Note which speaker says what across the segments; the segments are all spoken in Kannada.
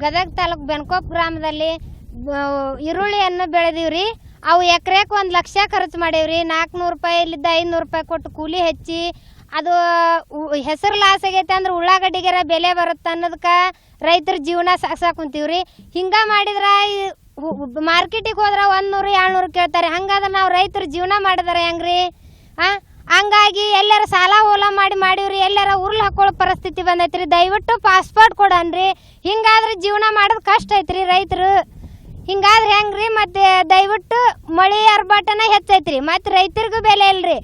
Speaker 1: ಗದಗ ತಾಲೂಕು ಬೆನ್ಕೋಪ್ ಗ್ರಾಮದಲ್ಲಿ ಈರುಳ್ಳಿಯನ್ನು ಬೆಳೆದೀವ್ರಿ. ಅವು ಎಕರೆಗೆ 1 ಲಕ್ಷ ಖರ್ಚು ಮಾಡೇವ್ರಿ. 400 ರೂಪಾಯಿಲಿದ್ದ 500 ರೂಪಾಯಿ ಕೊಟ್ಟು ಕೂಲಿ ಹಚ್ಚಿ ಅದು ಹೆಸರು ಲಾಸ್ ಆಗೈತೆ ಅಂದ್ರೆ ಉಳ್ಳಾಗಡ್ಡಿಗೆರ ಬೆಲೆ ಬರುತ್ತೆ ಅನ್ನೋದಕ್ಕೆ ರೈತರ ಜೀವನ ಸಾಕ್ಸಾಕ್ ಕುಂತೀವ್ರಿ. ಹಿಂಗ ಮಾಡಿದ್ರ ಮಾರ್ಕೆಟಿಗೆ ಹೋದ್ರೆ 100-200 ಕೇಳ್ತಾರೆ. ಹಂಗಾದ್ರೆ ನಾವು ರೈತರ ಜೀವನ ಮಾಡಿದಾರೆ ಹೆಂಗ್ರಿ? ಹಂಗಾಗಿ ಎಲ್ಲಾರ ಸಾಲ ಓಲ ಮಾಡಿವ್ರಿ. ಎಲ್ಲಾರ ಉರ್ಲ್ ಹಾಕೊಳ್ಳೋ ಪರಿಸ್ಥಿತಿ ಬಂದೈತ್ರಿ. ದಯವಿಟ್ಟು ಪಾಸ್ಪೋರ್ಟ್ ಕೊಡನ್ರಿ. ಹಿಂಗಾದ್ರೆ ಜೀವನ ಮಾಡೋದು ಕಷ್ಟ ಐತ್ರಿ ರೈತರು. ಹಿಂಗಾದ್ರೆ ಹೆಂಗ್ರಿ? ಮತ್ತೆ ದಯವಿಟ್ಟು ಮಳಿ ಅರ್ಬಾಟನ ಹೆಚ್ಚೈತ್ರಿ. ಮತ್ತೆ ರೈತರಿಗೂ ಬೆಲೆ ಇಲ್ರಿ.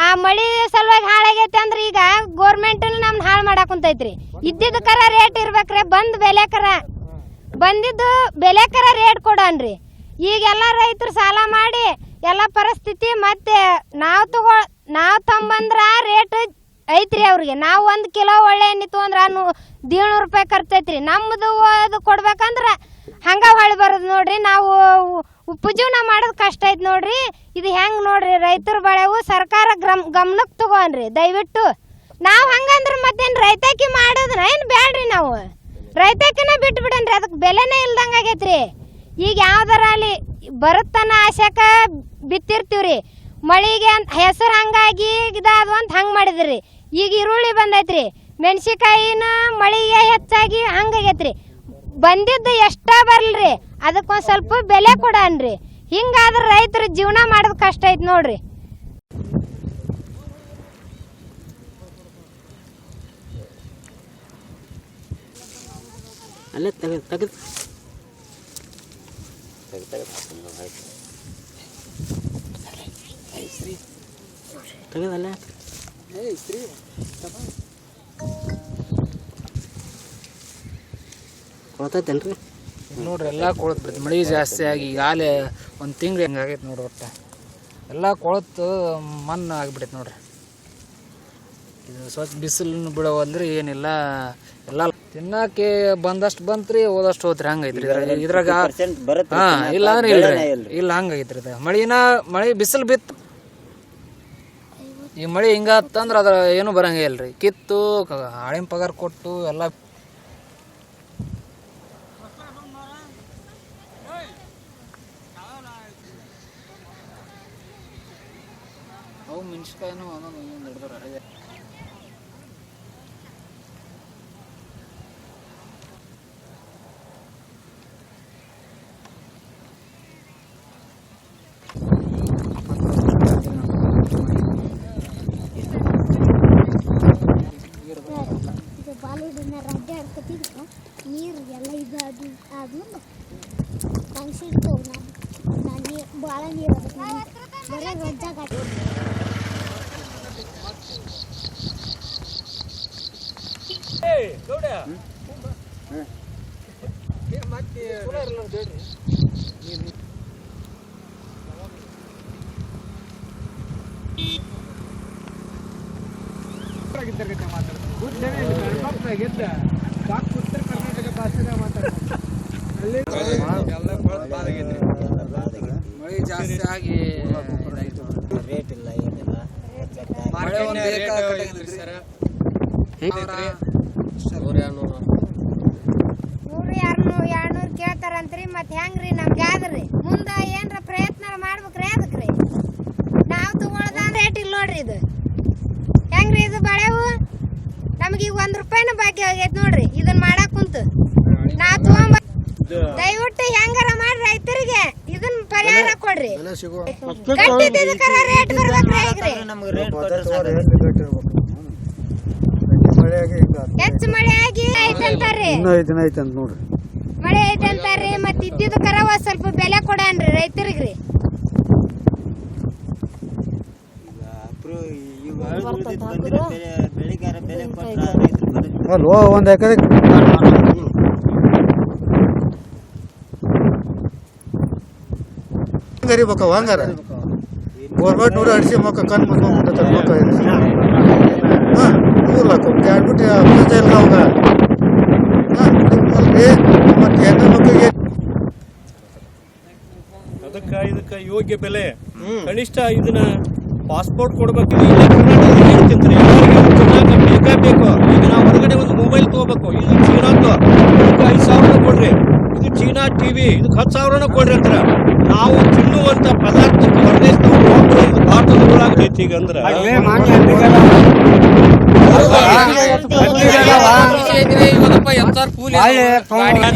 Speaker 1: ಆ ಮಳಿ ಸಲುವಾಗಿ ಹಾಳಾಗೈತೆ ಅಂದ್ರೆ ಈಗ ಗೋರ್ಮೆಂಟ್ ನಮ್ದು ಹಾಳು ಮಾಡಾಕ್ ಕುಂತೈತ್ರಿ. ಇದ್ದಿದ್ದಕ್ಕರ ರೇಟ್ ಇರ್ಬೇಕ್ರಿ. ಬಂದಿದ್ದು ಬೆಲೆಕರ ರೇಟ್ ಕೊಡನ್ರಿ. ಈಗೆಲ್ಲ ರೈತರು ಸಾಲ ಮಾಡಿ ಎಲ್ಲ ಪರಿಸ್ಥಿತಿ ಮತ್ತೆ ನಾವು ತಂಬಂದ್ರ ರೇಟ್ ಐತ್ರಿ ಅವ್ರಿಗೆ. ನಾವು 1 ಕಿಲೋ ಒಳ್ಳೆ ಎಣ್ಣೆ ತೊಗೊಂಡ್ರ 150 ರೂಪಾಯಿ ಖರ್ಚೈತ್ರಿ. ನಮ್ಮದು ಅದು ಕೊಡ್ಬೇಕಂದ್ರ ಹಂಗ ಹೊಳಿ ಬರೋದು ನೋಡ್ರಿ. ನಾವು ಉಪಜೀವನ ಮಾಡೋದು ಕಷ್ಟ ಐತಿ ನೋಡ್ರಿ. ಇದು ಹೆಂಗ್ ನೋಡ್ರಿ ರೈತರ ಬೆಳೆವು ಸರ್ಕಾರ ಗಮನಕ್ಕೆ ತಗೋನ್ರಿ ದಯವಿಟ್ಟು. ನಾವು ಹಂಗಂದ್ರ ಮತ್ತೇನು ರೈತಾಕಿ ಮಾಡೋದನ್ನ ಏನು ಬ್ಯಾಡ್ರಿ. ನಾವು ರೈತಾಕಿನ ಬಿಟ್ಟು ಬಿಡನ್ರಿ. ಅದಕ್ಕೆ ಬೆಲೆನೇ ಇಲ್ದಂಗ ಆಗೈತ್ರಿ. ಈಗ ಯಾವ್ದಾರ ಅಲ್ಲಿ ಬರುತ್ತನ ಆಶಾಕ ಬಿತ್ತಿರ್ತೀವ್ರಿ. ಮಳಿಗೆ ಹೆಸರು ಹಂಗಾಗಿ ಇದಾದು ಅಂತ ಹಂಗೆ ಮಾಡಿದ್ರಿ. ಈಗ ಈರುಳ್ಳಿ ಬಂದೈತ್ರಿ. ಮೆಣಸಿಕಾಯಿನ ಮಳಿಗೆ ಹೆಚ್ಚಾಗಿ ಹಂಗಾಗೈತ್ರಿ. ಬಂದಿದ್ದು ಎಷ್ಟ ಬರ್ಲ್ರಿ ಅದಕ್ಕೊಂದು ಸ್ವಲ್ಪ ಬೆಲೆ ಕೊಡನ್ರಿ. ಹಿಂಗಾದ್ರೆ ರೈತರ ಜೀವನ ಮಾಡೋದು ಕಷ್ಟ ಐತಿ ನೋಡ್ರಿ.
Speaker 2: ಅಲ್ಲೇ ತೆಗೆದು ತೆಗೆದಲ್ಲ ಕೊಳ್ತೈತಲ್ರಿ
Speaker 3: ನೋಡ್ರಿ. ಎಲ್ಲ ಕೊಳತ್ ಬಿಡ್ತು. ಮಳೆ ಜಾಸ್ತಿ ಆಗಿ ಈಗಾಗಲೇ 1 ತಿಂಗಳು ಹೆಂಗಾಗೈತೆ ನೋಡ್ರಿ. ಒಟ್ಟು ಎಲ್ಲ ಕೊಳತು ಮಣ್ಣು ಆಗಿಬಿಡೈತೆ ನೋಡ್ರಿ. ಇದು ಸ್ವಚ್ಛ ಬಿಸಿಲು ಬಿಡೋವಲ್ರಿ ಏನಿಲ್ಲ. ಎಲ್ಲ ತಿನ್ನಕ್ಕೆ ಬಂದಷ್ಟು ಬಂತ್ರಿ, ಹೋದಷ್ಟು ಹೋದ್ರಿ. ಹಂಗೈತ್ರಿ ಇದ್ರಾಗ. ಇಲ್ಲ ಅಂದ್ರೆ ಇಲ್ಲ ಹಂಗೈತ್ರಿ. ಮಳೆ ಬಿಸಿಲು ಬಿತ್ತು. ಈ ಮಳೆ ಹಿಂಗತ್ತಂದ್ರೆ ಅದ್ರ ಏನು ಬರಂಗೇ ಇಲ್ರಿ. ಕಿತ್ತು ಆಳಿನ ಪಗಾರ ಕೊಟ್ಟು ಎಲ್ಲ ಅವು ಮೆಣಸಿಕಾಯಿನೂ ಒಂದೊಂದು ಹಿಡಿದ್ರ.
Speaker 4: ನೀರು ಎಲ್ಲ ಇದು ಆದ್ಮೇಲೆ ಕನ್ಸಿಟ್ಟು ನಾನು ಭಾಳ ನೀರು ಬರೀ ರೊಜ್ಜಾಗ
Speaker 5: ಉತ್ತರ ಕರ್ನಾಟಕ ಭಾಷೆ
Speaker 3: ಮಳೆ ಜಾಸ್ತಿ ಆಗಿ
Speaker 2: ರೇಟ್ ಇಲ್ಲ ಏನಿಲ್ಲ.
Speaker 3: ಮಳೆ ಒಂದು ಸರ್
Speaker 1: 100-200 ಕೇಳ್ತಾರಂತ್ರಿ. ಮತ್ತೆ ಹೆಂಗ್ರಿ ನಮ್ಗೆ ಆದ್ರಿ ಮುಂದೆ ಏನ್ರ ಪ್ರಯತ್ನ ಮಾಡ್ಬೇಕ್ರಿ. ಅದಕ್ರಿ ನಾವು ತಗೊಳದ ರೇಟ್ ಇಲ್ಲ ನೋಡ್ರಿ. ಇದು ಹೆಂಗ್ರಿ? ಇದು ಬಳೆವು ನಮ್ಗೆ ಈಗ 1 ರೂಪಾಯಿನ ಬಾಕಿ ಆಗೈತೆ ನೋಡ್ರಿ. ಇದನ್ನ ಮಾಡಾಕ್ ಕುಂತು ನಾವು ತಗೊಂಬ ದಯವಿಟ್ಟು ಹೆಂಗಾರ ಮಾಡಿ ರೈತರಿಗೆ ಇದನ್ನ ಪರಿಹಾರ ಕೊಡ್ರಿ. ಕಟ್ಟಿದ್ದಕ್ಕರ ರೇಟ್ ಬರ್ಬೇಕ್ರಿ. ಹೆಚ್ಚು ಮಳೆ ಆಗಿ ಐತಂತಾರ್ರಿ. ಮಳೆ ಐತಂತಾರ್ರಿ. ಮತ್ತೆ ಇದ್ದಿದ್ದಕ್ಕರ ಸ್ವಲ್ಪ ಬೆಲೆ ಕೊಡನ್ರಿ ರೈತರಿಗ್ರಿ.
Speaker 5: ಒಂದು ಎಕರೆ ಗರಿಬೇಕವ ಹಂಗಾರ ಗೋರ್ಮೆಂಟ್ ನೂರ ಅಡಿಸಿ ಮಕ್ಕ ಕಣ್ ಮಕ್ಕ ಮಕ್ಕ ಊರ್ಲಾಕ ಕ್ಯಾಡ್ಬಿಟ್ಟು ಇಲ್ಲ ಅವಾಗ ಮತ್ತೆ ಹೆಣ್ಣು ಮಕ್ಕಳಿಗೆ
Speaker 6: ಅದಕ್ಕೆ ಇದಕ್ಕೆ ಯೋಗ್ಯ ಬೆಲೆ ಕನಿಷ್ಠ ಇದನ್ನ ಪಾಸ್ಪೋರ್ಟ್ ಕೊಡ್ಬೇಕು. ಹೇಳ್ತಿರ್ತಾರೆ ಬೇಕು. ಈಗ ನಾವು ಹೊರಗಡೆ ಒಂದು ಮೊಬೈಲ್ ತಗೋಬೇಕು. ಇದು 5,000 ಕೊಡ್ರಿ. ಹಾಕಿವಿ ಇದಕ್ಕೆ 10,000 ಕೊಡ್ರಿ ಅಂತಾರ. ನಾವು ತಿನ್ನುವಂತ ಪದಾರ್ಥಕ್ಕೆ ಹೊರದೇಶದವ್ರು ಭಾರತದ ಒಳಗೈತಿ ಈಗ ಅಂದ್ರೆ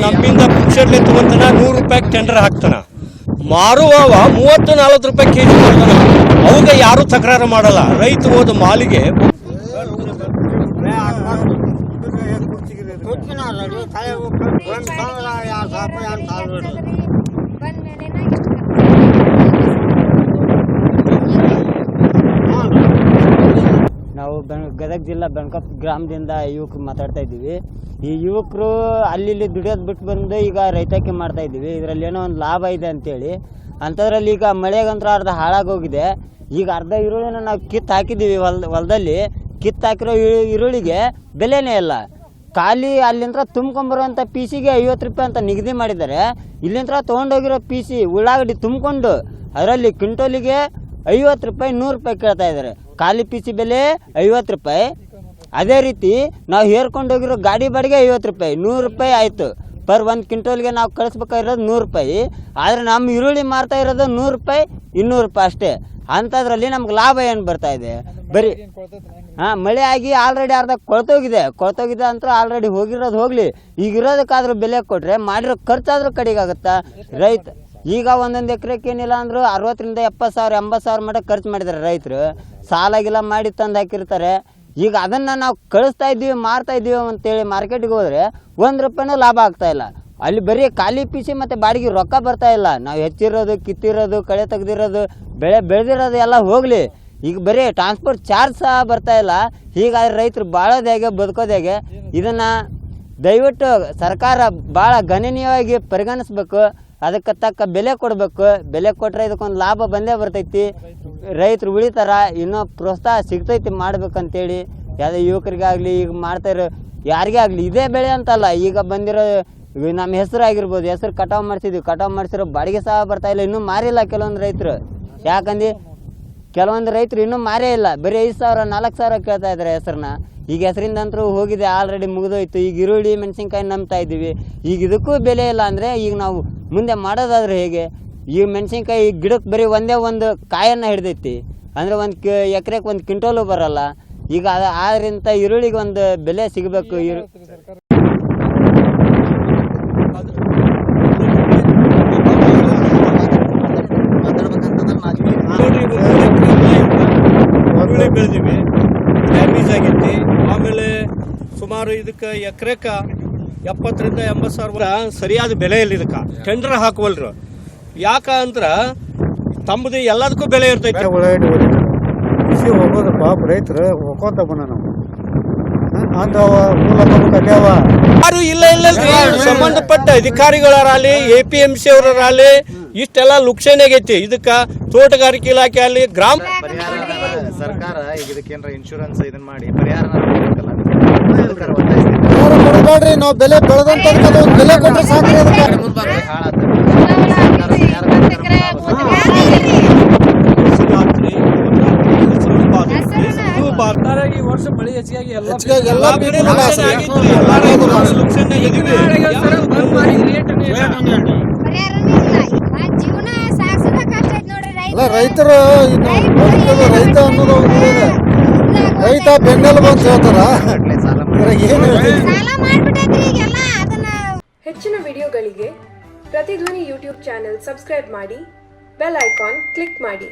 Speaker 6: ನಮ್ಮಿಂದ ಪುಕ್ಷಟ್ಲೆ ತಗೊಂತಾನ 100 ರೂಪಾಯಿ ಟೆಂಡರ್ ಹಾಕ್ತಾನ, ಮಾರುವವ 30-40 ರೂಪಾಯಿ ಕೆಜಿ ಮಾಡ್ತಾನ. ಅವಾಗ ಯಾರು ತಕರಾರು ಮಾಡಲ್ಲ. ರೈತ ಹೋದ ಮಾಲಿಗೆ
Speaker 2: ನಾವು ಗದಗ ಜಿಲ್ಲಾ ಬೆಣಕಪ್ ಗ್ರಾಮದಿಂದ ಯುವಕರು ಮಾತಾಡ್ತಾ ಇದ್ದೀವಿ. ಈ ಯುವಕರು ಅಲ್ಲಿ ದುಡಿಯೋದು ಬಿಟ್ಟು ಬಂದು ಈಗ ರೈತಾಕಿ ಮಾಡ್ತಾ ಇದ್ದೀವಿ. ಇದರಲ್ಲಿ ಏನೋ ಒಂದು ಲಾಭ ಇದೆ ಅಂತೇಳಿ. ಅಂಥದ್ರಲ್ಲಿ ಈಗ ಮಳೆಗಂತ್ರ ಅರ್ಧ ಹಾಳಾಗೋಗಿದೆ. ಈಗ ಅರ್ಧ ಈರುಳ್ಳಿನ ನಾವು ಕಿತ್ತು ಹಾಕಿದ್ದೀವಿ ಹೊಲದಲ್ಲಿ. ಕಿತ್ತು ಹಾಕಿರೋ ಈರುಳ್ಳಿಗೆ ಬೆಲೆನೇ ಇಲ್ಲ. ಖಾಲಿ ಅಲ್ಲಿಂದ ತುಂಬ್ಕೊಂಬರುವಂಥ ಪೀಸಿಗೆ 50 ರೂಪಾಯಿ ಅಂತ ನಿಗದಿ ಮಾಡಿದ್ದಾರೆ. ಇಲ್ಲಿಂದ ತೊಗೊಂಡೋಗಿರೋ ಪೀಸಿ ಉಳ್ಳಾಗಡ್ಡಿ ತುಂಬಿಕೊಂಡು ಅದರಲ್ಲಿ ಕ್ವಿಂಟೋಲಿಗೆ 50 ರೂಪಾಯಿ 100 ರೂಪಾಯಿ ಕೇಳ್ತಾ ಇದ್ದಾರೆ. ಖಾಲಿ ಪೀಸಿ ಬೆಲೆ 50 ರೂಪಾಯಿ. ಅದೇ ರೀತಿ ನಾವು ಹೇರ್ಕೊಂಡು ಹೋಗಿರೋ ಗಾಡಿ ಬಾಡಿಗೆ 50 ರೂಪಾಯಿ 100 ರೂಪಾಯಿ ಆಯಿತು. ಪರ್ 1 ಕ್ವಿಂಟೋಲ್ಗೆ ನಾವು ಕಳಿಸ್ಬೇಕಾಗಿರೋದು 100 ರೂಪಾಯಿ. ಆದರೆ ನಮ್ಮ ಈರುಳ್ಳಿ ಮಾರ್ತಾ ಇರೋದು 100 ರೂಪಾಯಿ 200 ರೂಪಾಯಿ ಅಷ್ಟೇ. ಅಂಥದ್ರಲ್ಲಿ ನಮ್ಗೆ ಲಾಭ ಏನು ಬರ್ತಾ ಇದೆ? ಬರೀ ಮಳೆ ಆಗಿ ಆಲ್ರೆಡಿ ಅರ್ಧ ಕೊಳ್ತೋಗಿದೆ ಅಂತ ಆಲ್ರೆಡಿ ಹೋಗಿರೋದು ಹೋಗಲಿ. ಈಗ ಇರೋದಕ್ಕಾದ್ರೂ ಬೆಲೆ ಕೊಟ್ಟರೆ ಮಾಡಿರೋ ಖರ್ಚಾದ್ರೂ ಕಡಿಗಾಗುತ್ತಾ? ರೈತ ಈಗ ಒಂದೊಂದು ಎಕರೆಗೆ ಏನಿಲ್ಲ ಅಂದರೂ 60,000 ರಿಂದ 70,000 80,000 ಮಟ್ಟ ಖರ್ಚು ಮಾಡಿದ್ದಾರೆ ರೈತರು. ಸಾಲಾಗಿಲ್ಲ ಮಾಡಿ ತಂದು ಹಾಕಿರ್ತಾರೆ. ಈಗ ಅದನ್ನು ನಾವು ಕಳಿಸ್ತಾ ಇದ್ದೀವಿ ಮಾರ್ತಾ ಇದ್ದೀವಿ ಅಂತೇಳಿ ಮಾರ್ಕೆಟಿಗೆ ಹೋದರೆ 1 ರೂಪಾಯಿನೂ ಲಾಭ ಆಗ್ತಾ ಇಲ್ಲ. ಅಲ್ಲಿ ಬರೀ ಖಾಲಿ ಪೀಸಿ ಮತ್ತು ಬಾಡಿಗೆ ರೊಕ್ಕ ಬರ್ತಾ ಇಲ್ಲ. ನಾವು ಹೆಚ್ಚಿರೋದು ಕಿತ್ತಿರೋದು ಕಳೆ ತೆಗ್ದಿರೋದು ಬೆಳೆ ಬೆಳೆದಿರೋದು ಎಲ್ಲ ಹೋಗಲಿ. ಈಗ ಬರೀ ಟ್ರಾನ್ಸ್ಪೋರ್ಟ್ ಚಾರ್ಜ್ ಸಹ ಬರ್ತಾ ಇಲ್ಲ. ಹೀಗಾದ್ರೆ ರೈತರು ಬಾಳೋದು ಹೇಗೆ ಬದುಕೋದು ಹೇಗೆ? ಇದನ್ನು ದಯವಿಟ್ಟು ಸರ್ಕಾರ ಭಾಳ ಗಣನೀಯವಾಗಿ ಪರಿಗಣಿಸ್ಬೇಕು. ಅದಕ್ಕೆ ತಕ್ಕ ಬೆಲೆ ಕೊಡಬೇಕು. ಬೆಲೆ ಕೊಟ್ಟರೆ ಇದಕ್ಕೊಂದು ಲಾಭ ಬಂದೇ ಬರ್ತೈತಿ. ರೈತರು ಉಳಿತಾರ, ಇನ್ನೂ ಪ್ರೋತ್ಸಾಹ ಸಿಗ್ತೈತಿ ಮಾಡ್ಬೇಕಂತೇಳಿ. ಯಾವುದೇ ಯುವಕರಿಗಾಗಲಿ ಈಗ ಮಾಡ್ತಾಯಿರೋ ಯಾರಿಗೇ ಆಗಲಿ ಇದೇ ಬೆಳೆ ಅಂತಲ್ಲ. ಈಗ ಬಂದಿರೋ ನಮ್ಮ ಹೆಸರು ಆಗಿರ್ಬೋದು, ಹೆಸರು ಕಟಾವು ಮಾಡಿಸಿದ್ವಿ, ಕಟಾವು ಮಾಡಿಸಿರೋ ಬಾಡಿಗೆ ಸಹ ಬರ್ತಾಯಿಲ್ಲ. ಇನ್ನೂ ಮಾರಿಲ್ಲ ಕೆಲವೊಂದು ರೈತರು. ಯಾಕಂದು ಕೆಲವೊಂದು ರೈತರು ಇನ್ನೂ ಮಾರೇ ಇಲ್ಲ. ಬರೀ 5,000 4,000 ಕೇಳ್ತಾ ಇದ್ದಾರೆ ಹೆಸರನ್ನ. ಈಗ ಹೆಸರಿಂದ ಅಂತೂ ಹೋಗಿದೆ, ಆಲ್ರೆಡಿ ಮುಗಿದೋಯ್ತು. ಈಗ ಈರುಳ್ಳಿ ಮೆಣಸಿನ್ಕಾಯಿ ನಂಬ್ತಾ ಇದ್ದೀವಿ. ಈಗ ಇದಕ್ಕೂ ಬೆಲೆ ಇಲ್ಲ ಅಂದರೆ ಈಗ ನಾವು ಮುಂದೆ ಮಾಡೋದಾದ್ರೆ ಹೇಗೆ? ಈಗ ಮೆಣಸಿನ್ಕಾಯಿ ಗಿಡಕ್ಕೆ ಬರೀ ಒಂದೇ ಒಂದು ಕಾಯನ್ನು ಹಿಡ್ದೈತಿ ಅಂದರೆ ಒಂದು ಎಕರೆಗೆ 1 ಕ್ವಿಂಟೋಲು ಬರೋಲ್ಲ. ಈಗ ಆದ್ರಿಂದ ಈರುಳ್ಳಿಗೆ ಒಂದು ಬೆಲೆ ಸಿಗಬೇಕು.
Speaker 6: ಈರುಳ್ಳಿ ಬೆಳೆದಿವಿ, ಡ್ಯಾಮೇಜ್ ಆಗೈತಿ. ಆಮೇಲೆ ಸುಮಾರು ಇದಕ್ಕೆ ಎಕರೆಕ 70,000 ರಿಂದ 80,000 ಸರಿಯಾದ ಬೆಲೆ ಇಲ್ಲ. ಇದಕ್ಕೆ ಟೆಂಡರ್ ಹಾಕುವಲ್ರು. ಯಾಕ ಅಂದ್ರ ತಮ್ಮದು ಎಲ್ಲದಕ್ಕೂ ಬೆಲೆ ಇರ್ತೈತಿ.
Speaker 5: ಬಿಸಿ ಹೋಗೋದು ಪಾಪ ರೈತರು ಹೋಗೋತ ಬನ್ನ ನಾವು ಅಂದವ ಕಲ್ಯಾವ
Speaker 6: ಯಾರು ಇಲ್ಲ ಸಂಬಂಧಪಟ್ಟ ಅಧಿಕಾರಿಗಳರಾಗಲಿ APMC ಅವರಾಗಲಿ ಇಷ್ಟೆಲ್ಲ ಲುಕ್ಷಣೆ ಆಗೈತಿ. ಇದಕ್ಕ ತೋಟಗಾರಿಕೆ ಇಲಾಖೆ ಅಲ್ಲಿ ಗ್ರಾಮ
Speaker 7: ಸರ್ಕಾರ ಈಗ ಇದಕ್ಕೇನ್ರ ಇನ್ಶೂರೆನ್ಸ್ ಇದನ್ನ ಮಾಡಿ ಪರಿಹಾರ
Speaker 5: ಕೊಡ್ಬೇಡ್ರಿ. ನಾವು ಬೆಲೆ ಬೆಳೆದಂತ ಬೆಲೆ ಕೊಟ್ರೆ ಸಾಕ್ರಿ.
Speaker 3: ಈ ವರ್ಷ ಮಳೆ ಹೆಚ್ಚಿಗೆ ಎಲ್ಲ
Speaker 5: ರೈತರು ರೈತ ಅನ್ನೋದು ರೈತ ಬೆನ್ನೆಲು ಬಂದು ಹೇಳ್ತಾರ.
Speaker 8: ಹೆಚ್ಚಿನ ವಿಡಿಯೋಗಳಿಗೆ ಪ್ರತಿಧ್ವನಿ ಯೂಟ್ಯೂಬ್ ಚಾನೆಲ್ ಸಬ್ಸ್ಕ್ರೈಬ್ ಮಾಡಿ, ಬೆಲ್ ಐಕಾನ್ ಕ್ಲಿಕ್ ಮಾಡಿ.